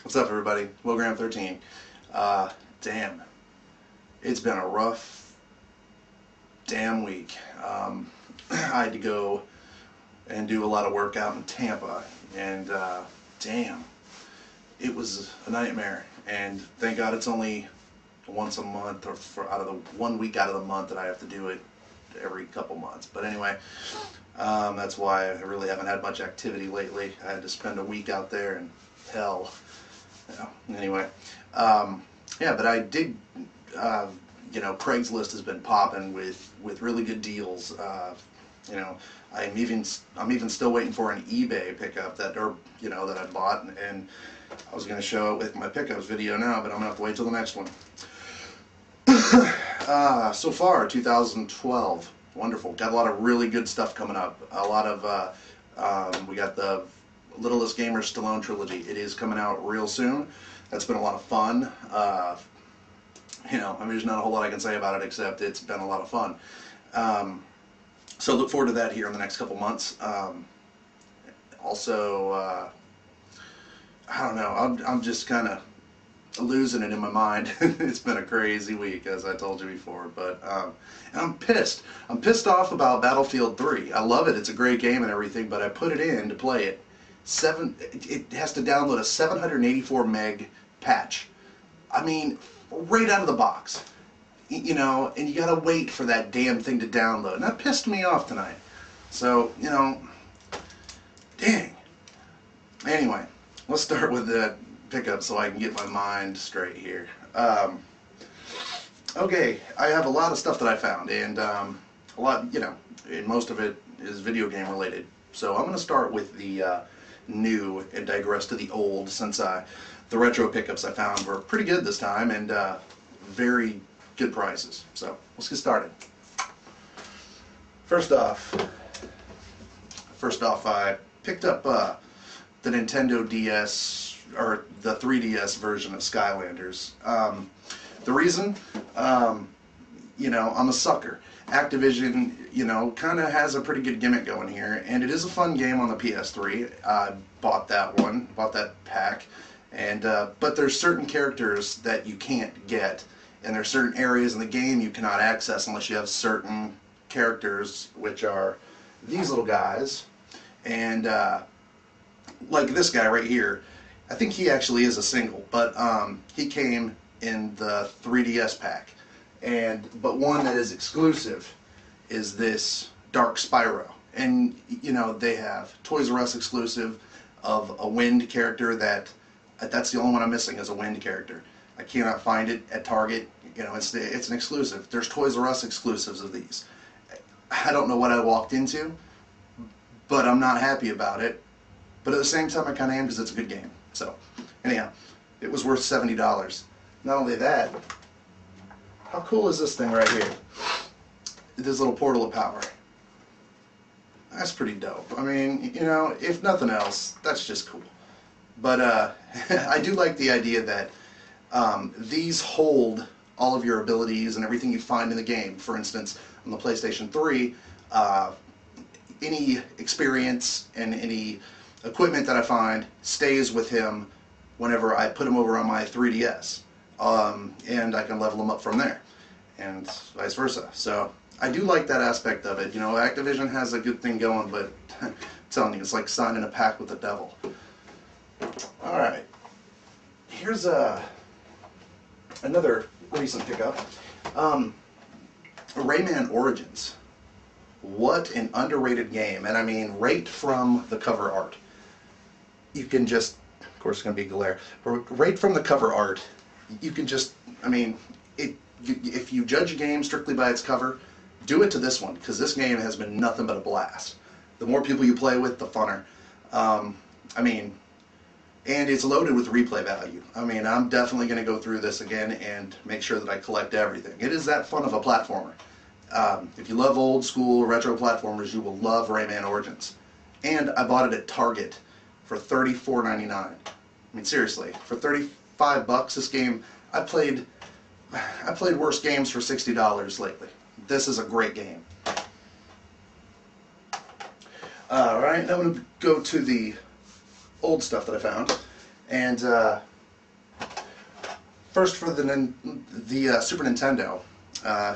What's up, everybody? Willgram13. Damn. It's been a rough damn week. I had to go and do a lot of work out in Tampa, and damn, it was a nightmare. And thank God it's only once a month, or out of the 1 week out of the month that I have to do it every couple months. But anyway, that's why I really haven't had much activity lately. I had to spend a week out there, and hell. Anyway, yeah, but I did, Craigslist has been popping with really good deals. I'm even still waiting for an eBay pickup that I bought, and I was going to show it with my pickups video now, but I'm going to have to wait till the next one. So far, 2012, wonderful. Got a lot of really good stuff coming up. A lot of, we got the Littlest Gamer Stallone trilogy. It is coming out real soon. That's been a lot of fun. There's not a whole lot I can say about it except it's been a lot of fun. So look forward to that here in the next couple months. Also, I don't know. I'm just kind of losing it in my mind. It's been a crazy week, as I told you before. But and I'm pissed. I'm pissed off about Battlefield 3. I love it. It's a great game and everything, but I put it in to play it. It has to download a 784 meg patch. I mean, right out of the box. And you gotta wait for that damn thing to download. And that pissed me off tonight. So, dang. Anyway, let's start with the pickup so I can get my mind straight here. Okay, I have a lot of stuff that I found, and a lot, and most of it is video game related. So I'm gonna start with the new and digress to the old, since the retro pickups I found were pretty good this time, and very good prices. So let's get started. First off, I picked up the Nintendo DS, or the 3DS version of Skylanders. The reason, I'm a sucker. Activision, kind of has a pretty good gimmick going here, and it is a fun game on the PS3. I bought that pack, and but there's certain characters that you can't get, and there's certain areas in the game you cannot access unless you have certain characters, which are these little guys, and like this guy right here. I think he actually is a single, but he came in the 3DS pack. But one that is exclusive is this Dark Spyro. And, they have Toys R Us exclusive of a wind character that's the only one I'm missing, is a wind character. I cannot find it at Target. It's an exclusive. There's Toys R Us exclusives of these. I don't know what I walked into, but I'm not happy about it. But at the same time, I kind of am, because it's a good game. So, anyhow, it was worth $70. Not only that, how cool is this thing right here? This little portal of power. That's pretty dope. I mean, if nothing else, that's just cool. But I do like the idea that these hold all of your abilities and everything you find in the game. For instance, on the PlayStation 3, any experience and any equipment that I find stays with him whenever I put him over on my 3DS. And I can level them up from there, and vice versa. So I do like that aspect of it. Activision has a good thing going, but I'm telling you, it's like signing a pact with the devil. Alright, here's another recent pickup. Rayman Origins. What an underrated game, and I mean right from the cover art. You can just, of course it's going to be glare, but right from the cover art, you can just, if you judge a game strictly by its cover, do it to this one, because this game has been nothing but a blast. The more people you play with, the funner. And it's loaded with replay value. I'm definitely going to go through this again and make sure that I collect everything. It is that fun of a platformer. If you love old school retro platformers, you will love Rayman Origins. And I bought it at Target for $34.99. Seriously, for $35, this game, I played worse games for $60 lately. This is a great game. Alright, now I'm going to go to the old stuff that I found. And First for the Super Nintendo, I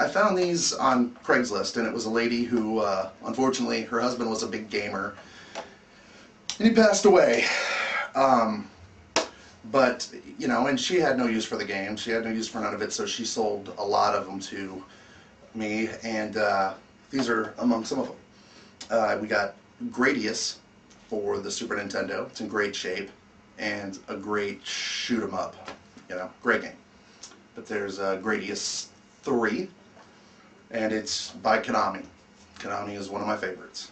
found these on Craigslist, and it was a lady who, unfortunately, her husband was a big gamer, and he passed away. But, you know, and she had no use for the game. She had no use for none of it, so she sold a lot of them to me, and these are among some of them. We got Gradius for the Super Nintendo. It's in great shape, and a great shoot 'em up. You know, great game. But there's Gradius 3, and it's by Konami. Konami is one of my favorites.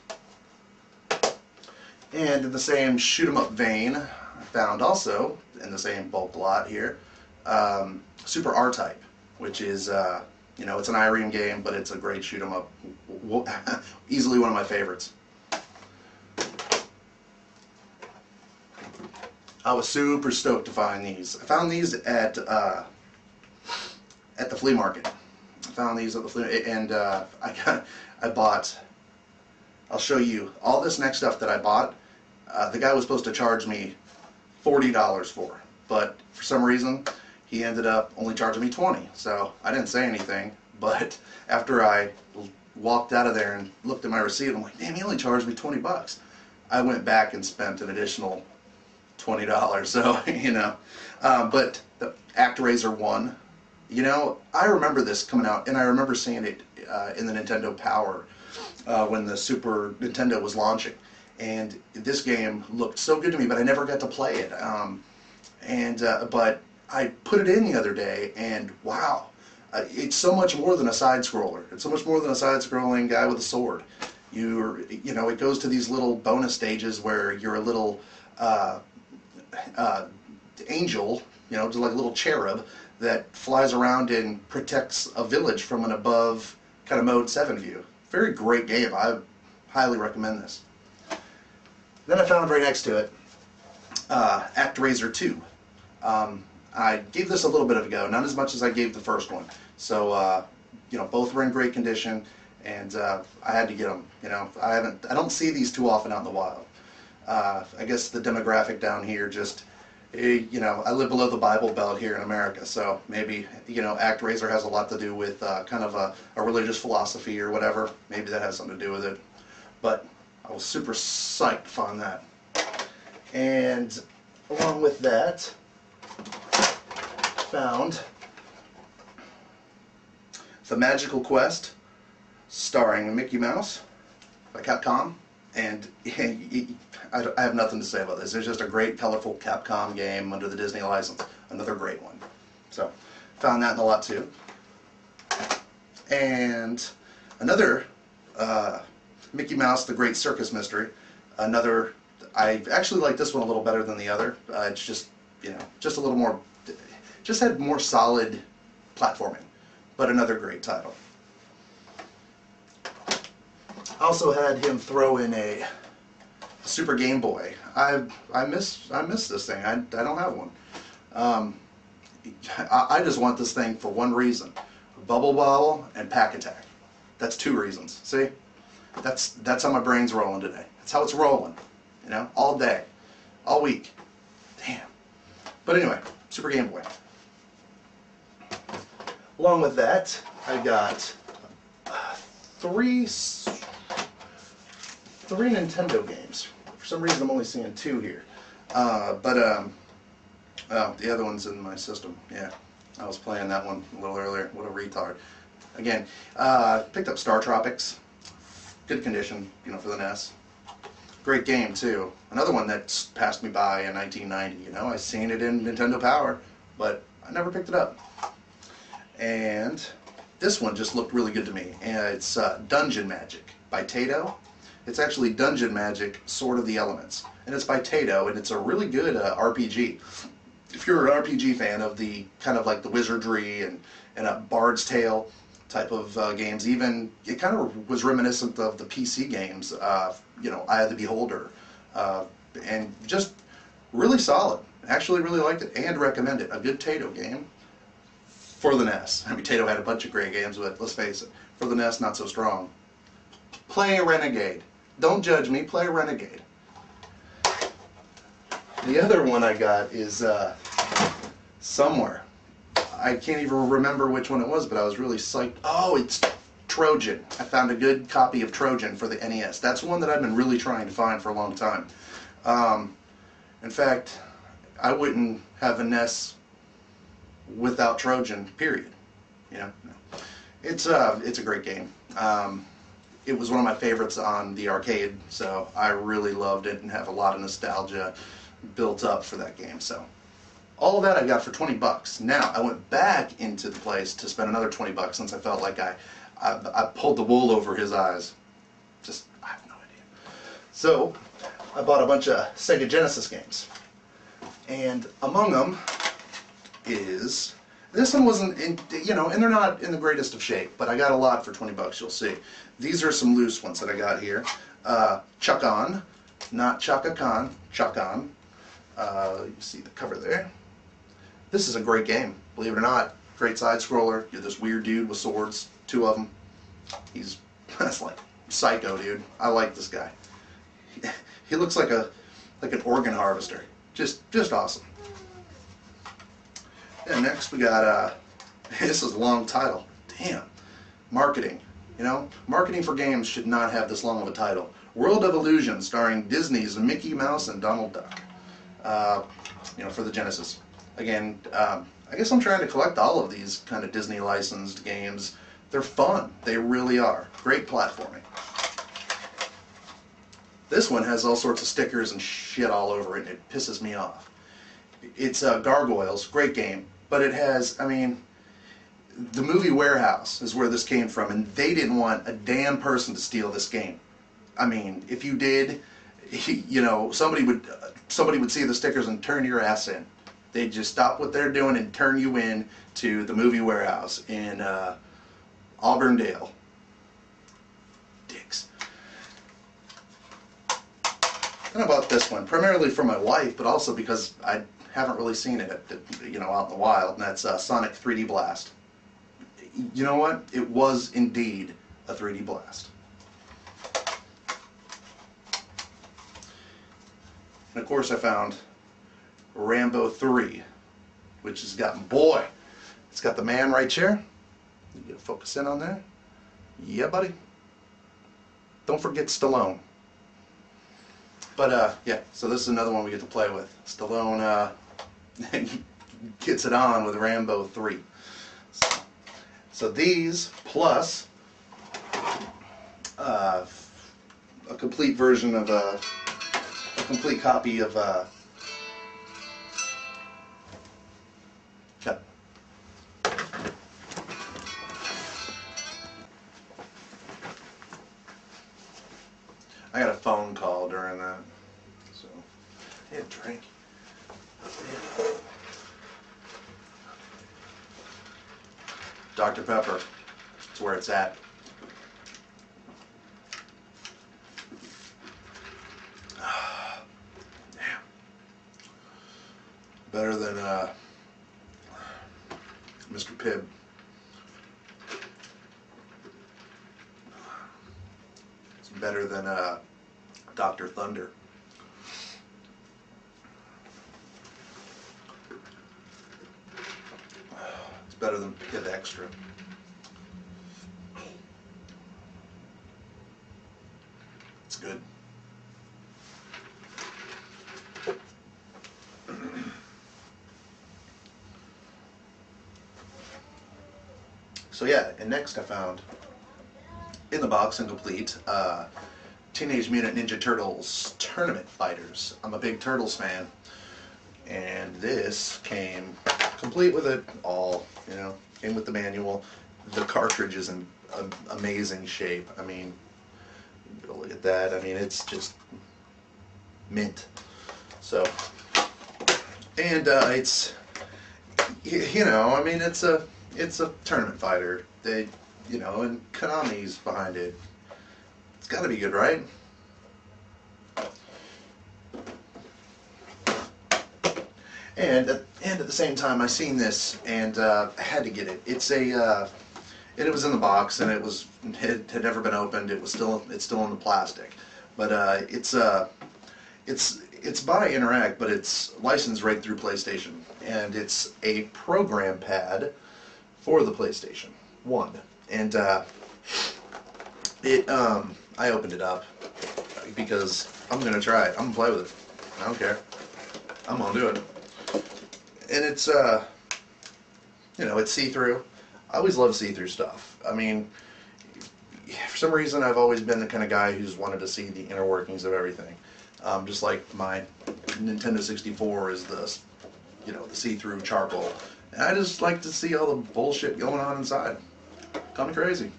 And in the same shoot 'em up vein, I found also in the same bulk lot here, Super R-Type, which is, you know, it's an Irene game, but it's a great shoot 'em up. Easily one of my favorites. I was super stoked to find these. I found these at the flea market. I found these at the flea, and I bought. I'll show you all this next stuff that I bought. The guy was supposed to charge me $40 for, but for some reason he ended up only charging me $20. So I didn't say anything. But after I walked out of there and looked at my receipt, I'm like, damn, he only charged me $20. I went back and spent an additional $20. So you know, but the ActRaiser 1. You know, I remember this coming out, and I remember seeing it in the Nintendo Power when the Super Nintendo was launching. And this game looked so good to me, but I never got to play it. But I put it in the other day, and wow, it's so much more than a side-scroller. It's so much more than a side-scrolling guy with a sword. You know, it goes to these little bonus stages where you're a little angel, you know, just like a little cherub that flies around and protects a village from an above kind of Mode 7 view. Very great game. I highly recommend this. Then I found right next to it ActRaiser 2. I gave this a little bit of a go, not as much as I gave the first one. So you know, both were in great condition, and I had to get them. You know, I don't see these too often out in the wild. I guess the demographic down here just, you know, I live below the Bible Belt here in America, so maybe, you know, ActRaiser has a lot to do with kind of a religious philosophy or whatever. Maybe that has something to do with it. But I was super psyched to find that. And along with that, found The Magical Quest, starring Mickey Mouse by Capcom. And I have nothing to say about this. It's just a great, colorful Capcom game under the Disney license. Another great one. So, found that in the lot too. And another Mickey Mouse, The Great Circus Mystery. Another, I actually like this one a little better than the other. It's just, you know, just a little more, just had more solid platforming. But another great title. I also had him throw in a Super Game Boy. I miss this thing. I don't have one. I just want this thing for one reason: Bubble Bobble and Pack Attack. That's two reasons. See, that's how my brain's rolling today. That's how it's rolling. You know, all day, all week. Damn. But anyway, Super Game Boy. Along with that, I got three Nintendo games. For some reason, I'm only seeing two here. Oh, the other one's in my system. Yeah, I was playing that one a little earlier. What a retard. Again, picked up Star Tropics. Good condition, you know, for the NES. Great game too. Another one that passed me by in 1990. You know, I seen it in Nintendo Power, but I never picked it up. And this one just looked really good to me. And it's Dungeon Magic by Taito. It's actually Dungeon Magic: Sword of the Elements, and it's by Taito, and it's a really good RPG. If you're an RPG fan of the kind of like the wizardry and a Bard's Tale type of games, even it kind of was reminiscent of the PC games. You know, Eye of the Beholder, and just really solid. Actually, really liked it and recommend it. A good Taito game for the NES. I mean, Taito had a bunch of great games, but let's face it, for the NES, not so strong. Play Renegade. Don't judge me, play Renegade. The other one I got is somewhere. I can't even remember which one it was, but I was really psyched. Oh, it's Trojan. I found a good copy of Trojan for the NES. That's one that I've been really trying to find for a long time. In fact, I wouldn't have a NES without Trojan, period. You know, it's a great game. It was one of my favorites on the arcade, so I really loved it and have a lot of nostalgia built up for that game. So all of that I got for 20 bucks. Now I went back into the place to spend another 20 bucks since I felt like I pulled the wool over his eyes. Just, I have no idea. So I bought a bunch of Sega Genesis games, and among them is this one. Wasn't in, you know, and they're not in the greatest of shape, but I got a lot for 20 bucks. You'll see. These are some loose ones that I got here. Chuck-On, not Chaka Khan, Chuck-On. You see the cover there. This is a great game, believe it or not. Great side scroller. You're this weird dude with swords, 2 of them. That's like psycho, dude. I like this guy. He looks like an organ harvester. Just awesome. And next we got this is a long title. Damn. Marketing. You know, marketing for games should not have this long of a title. World of Illusion, starring Disney's Mickey Mouse and Donald Duck. You know, for the Genesis. Again, I guess I'm trying to collect all of these kind of Disney licensed games. They're fun. They really are. Great platforming. This one has all sorts of stickers and shit all over it, and it pisses me off. It's Gargoyles, great game, but it has, I mean, the movie Warehouse is where this came from, and they didn't want a damn person to steal this game. I mean, if you did, you know, somebody would see the stickers and turn your ass in. They'd just stop what they're doing and turn you in to the movie Warehouse in Auburndale. Dicks. And I bought this one primarily for my wife, but also because I haven't really seen it, you know, out in the wild, and that's Sonic 3D Blast. You know what? It was indeed a 3D blast. And of course I found Rambo 3, which has got, boy, it's got the man right here. You get to focus in on there. Yeah, buddy. Don't forget Stallone. But yeah, so this is another one we get to play with. Stallone gets it on with Rambo 3. So these, plus a complete version of a complete copy of Cut. I got a phone call during that, so I had a drink. Dr. Pepper, that's where it's at. Damn. Better than Mr. Pibb. It's better than Dr. Thunder. It's better than Pibb Extra. It's good. So yeah, and next I found in the box, incomplete, Teenage Mutant Ninja Turtles Tournament Fighters. I'm a big Turtles fan, and this came complete with it all, you know, came with the manual. The cartridge is in amazing shape. I mean, look at that. I mean, it's just mint. So, and it's, you know, I mean, it's a tournament fighter. They, you know, and Konami's behind it. It's got to be good, right? And at the same time, I seen this and I had to get it. It's a and it was in the box, and it had never been opened. It's still in the plastic, but it's it's by Interact, but it's licensed right through PlayStation, and it's a program pad for the PlayStation 1. And I opened it up because I'm gonna try it. I'm gonna play with it. I don't care. I'm gonna do it. And it's you know, it's see-through. I always love see-through stuff. I mean, for some reason, I've always been the kind of guy who's wanted to see the inner workings of everything. Just like my Nintendo 64 is the, you know, the see-through charcoal. And I just like to see all the bullshit going on inside. Call me crazy.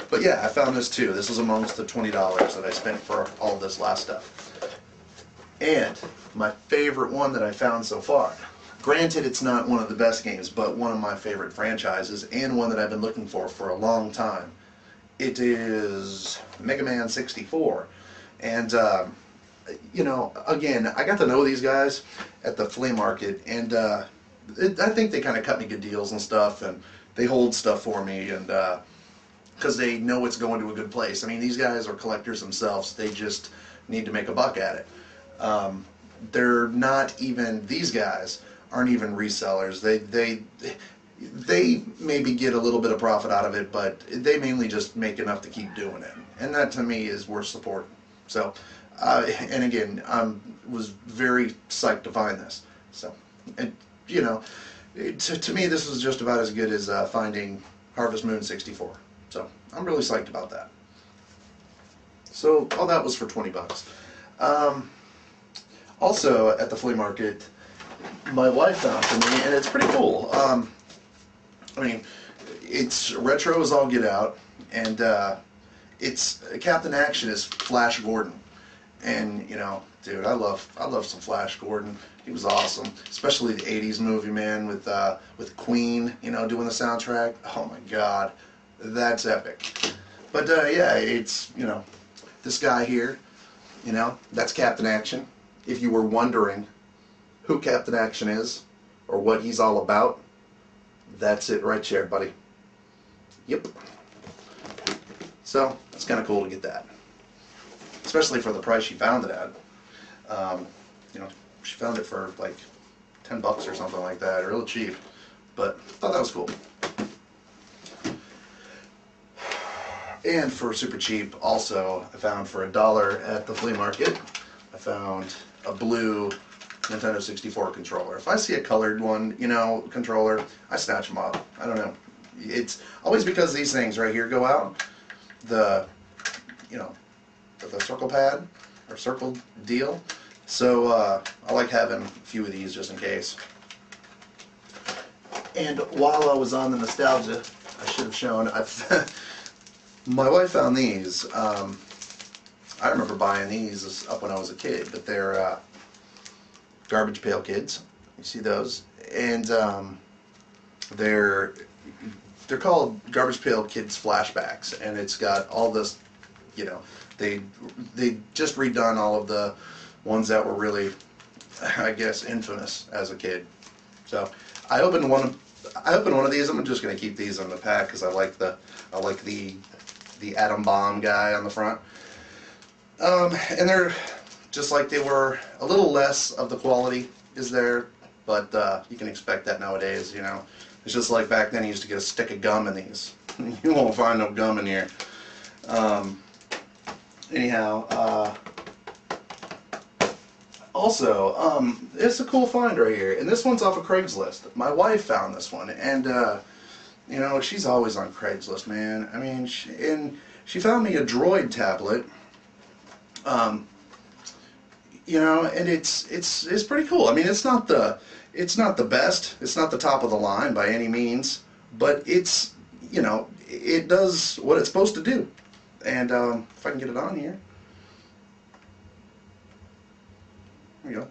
But yeah, I found this too. This was amongst the $20 that I spent for all this last stuff. And my favorite one that I found so far. Granted, it's not one of the best games, but one of my favorite franchises, and one that I've been looking for a long time. It is Mega Man 64. And, you know, again, I got to know these guys at the flea market, and I think they kind of cut me good deals and stuff, and they hold stuff for me, and because they know it's going to a good place. I mean, these guys are collectors themselves. They just need to make a buck at it. They're not even, these guys aren't even resellers. They maybe get a little bit of profit out of it, but they mainly just make enough to keep doing it. And that to me is worth support. So, and again, I was very psyched to find this. So, and you know, to me this was just about as good as finding Harvest Moon 64. So, I'm really psyched about that. So, all that was for 20 bucks. Also, at the flea market, my wife found for me, and it's pretty cool. I mean, it's retro as all get out, and it's Captain Action is Flash Gordon, and you know, dude, I love some Flash Gordon. He was awesome, especially the '80s movie, man, with Queen, you know, doing the soundtrack. Oh my God, that's epic. But yeah, it's, you know, this guy here, you know, that's Captain Action. If you were wondering who Captain Action is, or what he's all about, that's it right there, buddy. Yep. So, it's kind of cool to get that. Especially for the price she found it at. You know, she found it for like 10 bucks or something like that, real cheap. But, I thought that was cool. And for super cheap, also, I found for $1 at the flea market, I found a blue Nintendo 64 controller. If I see a colored one, you know, controller, I snatch them up. I don't know. It's always because these things right here go out. The, you know, the circle pad or circle deal. So I like having a few of these just in case. And while I was on the nostalgia, I should have shown. My wife found these. I remember buying these up when I was a kid, but they're Garbage Pail Kids. You see those? And they're called Garbage Pail Kids Flashbacks, and it's got all this, you know, they just redone all of the ones that were really, I guess, infamous as a kid. So I opened one of these. I'm just gonna keep these in the pack because I like the atom bomb guy on the front. And they're just like they were. A little less of the quality is there, but you can expect that nowadays, you know. It's just like back then you used to get a stick of gum in these. You won't find no gum in here. Anyhow, also, it's a cool find right here, and this one's off of Craigslist. My wife found this one, and you know, she's always on Craigslist, man. I mean, she found me a Droid tablet. You know, and it's pretty cool. I mean, it's not the best. It's not the top of the line by any means, but it's, you know, it does what it's supposed to do. And if I can get it on here, there we go.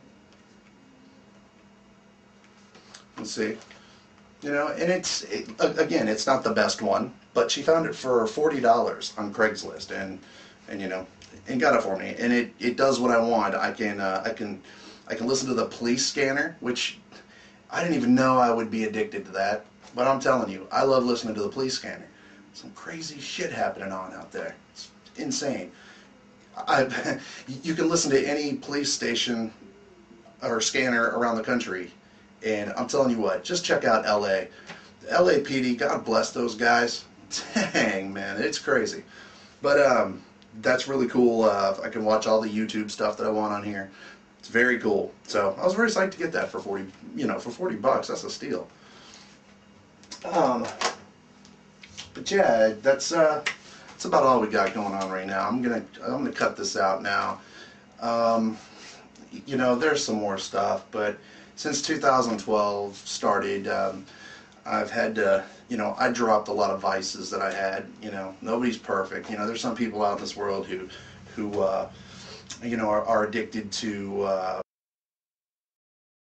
Let's see. You know, and again, it's not the best one, but she found it for $40 on Craigslist, and you know, and got it for me, and it does what I want. I can listen to the police scanner, which I didn't even know I would be addicted to that, but I'm telling you, I love listening to the police scanner. Some crazy shit happening on out there. It's insane. you can listen to any police station or scanner around the country, and I'm telling you what, just check out LA. LAPD, God bless those guys. Dang, man, it's crazy. But that's really cool. I can watch all the YouTube stuff that I want on here. It's very cool. So I was very psyched to get that for 40, for $40. That's a steal. But yeah, that's about all we got going on right now. I'm gonna cut this out now. There's some more stuff, but since 2012 started, I've had to, I dropped a lot of vices that I had. Nobody's perfect. There's some people out in this world who are addicted to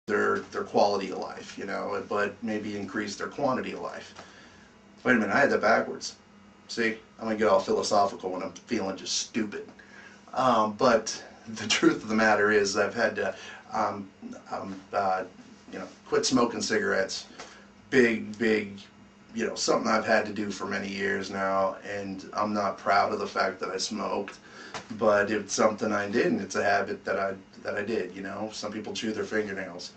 their quality of life, but maybe increase their quantity of life. Wait a minute, I had that backwards. See, I'm gonna get all philosophical when I'm feeling just stupid. But the truth of the matter is, I've had to, quit smoking cigarettes. Big, something I've had to do for many years now, and I'm not proud of the fact that I smoked, but it's something I did, and it's a habit that I did. Some people chew their fingernails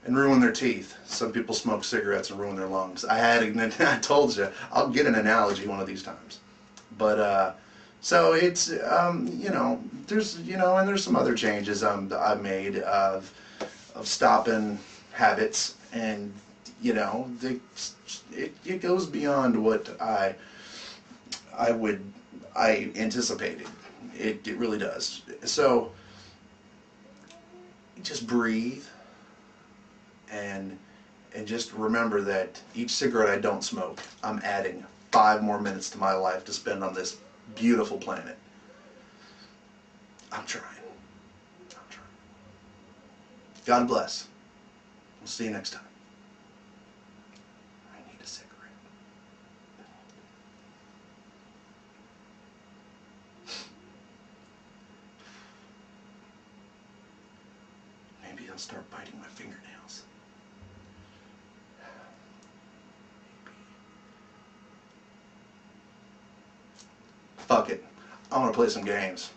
and ruin their teeth. Some people smoke cigarettes and ruin their lungs. I told you, I'll get an analogy one of these times. But so it's there's and there's some other changes I've made of stopping habits, and it goes beyond what I anticipated. It really does. So just breathe and just remember that each cigarette I don't smoke, I'm adding 5 more minutes to my life to spend on this beautiful planet. I'm trying. God bless. We'll see you next time. I need a cigarette. Maybe I'll start biting my fingernails. Fuck it. I want to play some games.